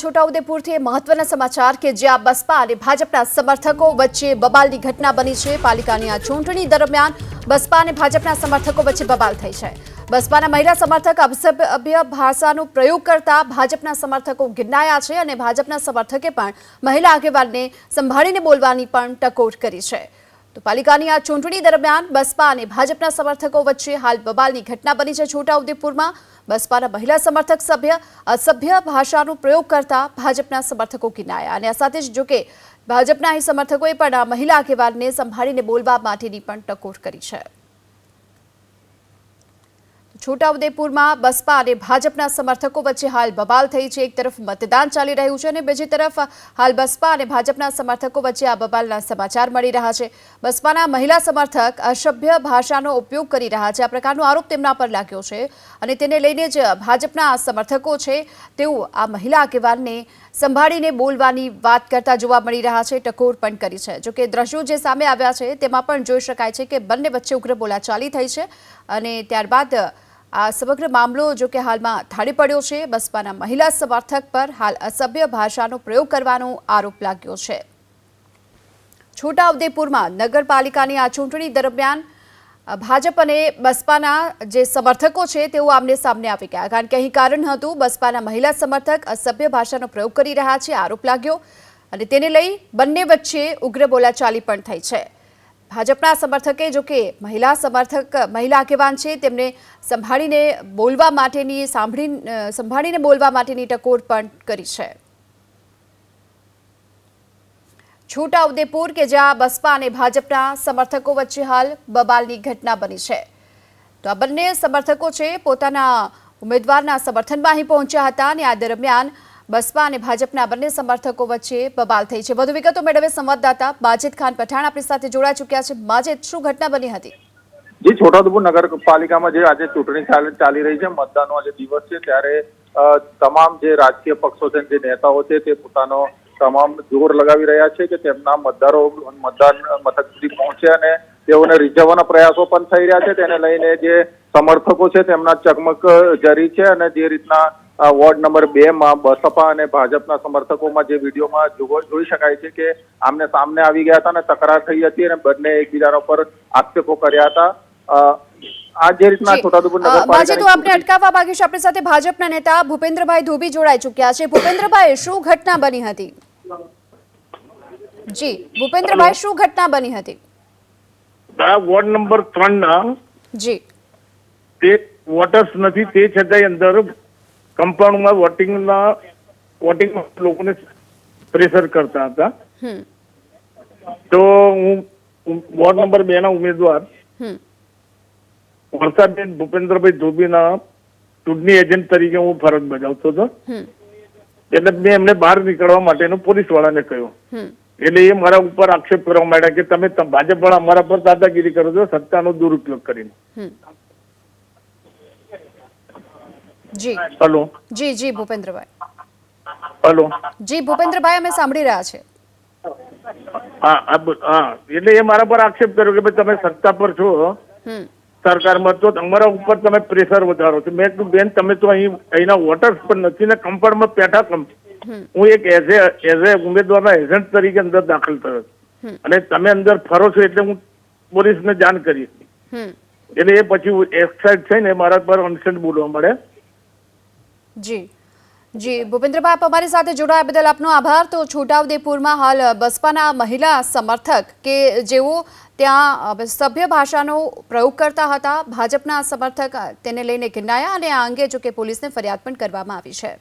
છોટાઉદેપુરથી મહત્વના સમાચાર કે જ્યાં બસપા અને ભાજપના સમર્થકો વચ્ચે બબાલની ઘટના બની છે। પાલિકાની આ ચૂંટણી દરમિયાન બસપા અને ભાજપના સમર્થકો વચ્ચે બબાલ થઈ છે। બસપાના મહિલા સમર્થક અસભ્ય ભાષાનો પ્રયોગ કરતા ભાજપના સમર્થકો ગિરનાયા છે અને ભાજપના સમર્થકે પણ મહિલા આગેવાનને સંભાળીને બોલવાની પણ ટકોર કરી છે। તો પાલિકાની આ ચૂંટણી દરમિયાન બસપા અને ભાજપના સમર્થકો વચ્ચે હાલ બબાલની ઘટના બની છે। છોટાઉદેપુરમાં બસપાના મહિલા સમર્થક અસભ્ય ભાષાનો પ્રયોગ કરતા ભાજપના સમર્થકો ગિરનાયા અને આ સાથે જ જોકે ભાજપના અહીં સમર્થકોએ પણ મહિલા આગેવાનને સંભાળીને બોલવા માટેની પણ ટકોર કરી છે। છોટાઉદેપુરમાં બસપા અને ભાજપના સમર્થકો વચ્ચે હાલ બબાલ થઈ છે। એક તરફ મતદાન ચાલી રહ્યું છે અને બીજી તરફ હાલ બસપા અને ભાજપના સમર્થકો વચ્ચે આ બબાલના સમાચાર મળી રહ્યા છે। બસપાના મહિલા સમર્થક અસભ્ય ભાષાનો ઉપયોગ કરી રહ્યા છે, આ પ્રકારનો આરોપ તેમના પર લાગ્યો છે અને તેને લઈને જ ભાજપના સમર્થકો છે તેઓ આ મહિલા આગેવાનને સંભાળીને બોલવાની વાત કરતા જોવા મળી રહ્યા છે, ટકોર પણ કરી છે। જોકે દ્રશ્યો જે સામે આવ્યા છે તેમાં પણ જોઈ શકાય છે કે બંને વચ્ચે ઉગ્ર બોલાચાલી થઈ છે અને ત્યારબાદ આ સમગ્ર મામલો જો કે હાલમાં થાળી પડ્યો છે। બસપાના મહિલા સમર્થક પર હાલ અસભ્ય ભાષાનો પ્રયોગ કરવાનો આરોપ લાગ્યો છે। છોટાઉદેપુરમાં નગરપાલિકાની આ ચૂંટણી દરમિયાન ભાજપ અને બસપાના જે સમર્થકો છે તેઓ આમને સામને આવી ગયા, કારણ કે અહીં કારણ હતું બસપાના મહિલા સમર્થક અસભ્ય ભાષાનો પ્રયોગ કરી રહ્યા છે, આરોપ લાગ્યો અને તેને લઈ બંને વચ્ચે ઉગ્ર બોલાચાલી પણ થઈ છે। ભાજપના સમર્થકે જો કે મહિલા આગેવાન છે તેમને સંભાળીને બોલવા માટેની ટકોર પણ કરી છે। છોટાઉદેપુર કે જ્યાં બસપા અને ભાજપના સમર્થકો વચ્ચે હાલ બબાલની ઘટના બની છે, તો આ બંને સમર્થકો છે પોતાના ઉમેદવારના સમર્થનમાં અહીં પહોંચ્યા હતા અને આ દરમિયાન બસપા અને ભાજપના બંને સમર્થકો વચ્ચે બબાલ થઈ છે। વધુ વિગતો મેળવે સંવાદદાતા માજિદ ખાન પઠાણ આપણી સાથે જોડાઈ ચૂક્યા છે। માજિદ, શું ઘટના બની હતી? જી, છોટાઉદેપુર નગરપાલિકામાં જે આજે ચૂંટણી ચાલી રહી છે, મતદાનનો આજે દિવસ છે, ત્યારે તમામ જે રાજકીય પક્ષો છે, જે નેતાઓ છે તે પોતાનો તમામ જોર લગાવી રહ્યા છે કે તેમના મતદારો મતદાન મથક સુધી પહોંચે અને તેઓને રીઝવવાના પ્રયાસો પણ થઈ રહ્યા છે। તેને લઈને જે સમર્થકો છે તેમના ચકમક જારી છે અને જે રીતના વોર્ડ નંબર 2 માં બસપા અને ભાજપના સમર્થકોમાં જે વિડીયોમાં જોઈ શકાય છે કે આમને સામને આવી ગયા હતા અને તકરાર થઈ હતી અને બંને એકબીજા પર આક્ષેપો કર્યા હતા। આ જે રીતના છોટાઉદેપુર નગરપાલિકા આપણે અટકાવવા માંગીશું, આપણી સાથે ભાજપના નેતા ભૂપેન્દ્રભાઈ ધોબી જોડાઈ ચૂક્યા છે। ભૂપેન્દ્રભાઈ, શું ઘટના બની હતી? જી ભૂપેન્દ્રભાઈ, શું ઘટના બની હતી? વોર્ડ નંબર 3 ના જી તે વોટર્સ નથી, તે છતાંય અંદર કમ્પાઉન્ડમાં વોટિંગ લોકોને પ્રેશર કરતા હતા। તો હું વોર્ડ નંબર 2 ના ઉમેદવાર વરસાદબેન ભૂપેન્દ્રભાઈ ધોબીના ચૂંટણી એજન્ટ તરીકે હું ફરજ બજાવતો હતો, એટલે મેં એમને બહાર નીકળવા માટેનું પોલીસ વાળાને કહ્યું, એટલે એ મારા ઉપર આક્ષેપ કરવા માંડ્યા કે તમે ભાજપ વાળા અમારા પર દાદાગીરી કરો છો સત્તાનો દુરુપયોગ કરીને। જી હેલો જી જી ભૂપેન્દ્રભાઈ, હેલો જી ભૂપેન્દ્રભાઈ, અમે સાંભળી રહ્યા છે। હા, એટલે એ મારા પર આક્ષેપ કર્યો કે ભાઈ તમે સત્તા પર છો સરકારમાં, તો તમારા ઉપર તમે પ્રેશર વધારો છો। મેં કીધું બેન, તમે તો અહીંના વોટર્સ પણ નથી ને કમ્પાઉન્ડમાં પેઠા હું એક એઝ એ ઉમેદવારના એજન્ટ તરીકે અંદર દાખલ થયો અને તમે અંદર ફરો છો એટલે હું પોલીસને જાણ કરી, એટલે એ પછી એક્સાઇટ થઈને મારા પર અનસેન્ટ બોલવા મળે। જી જી ભૂપેન્દ્રભાઈ, આપ અમારી સાથે જોડાયા બદલ આપનો આભાર। તો છોટાઉદેપુરમાં હાલ બસપાના મહિલા સમર્થક કે જેઓ ત્યાં સભ્ય ભાષાનો પ્રયોગ કરતા હતા, ભાજપના સમર્થક તેને લઈને ગિરનાયા અને આ અંગે જો કે પોલીસને ફરિયાદ પણ કરવામાં આવી છે।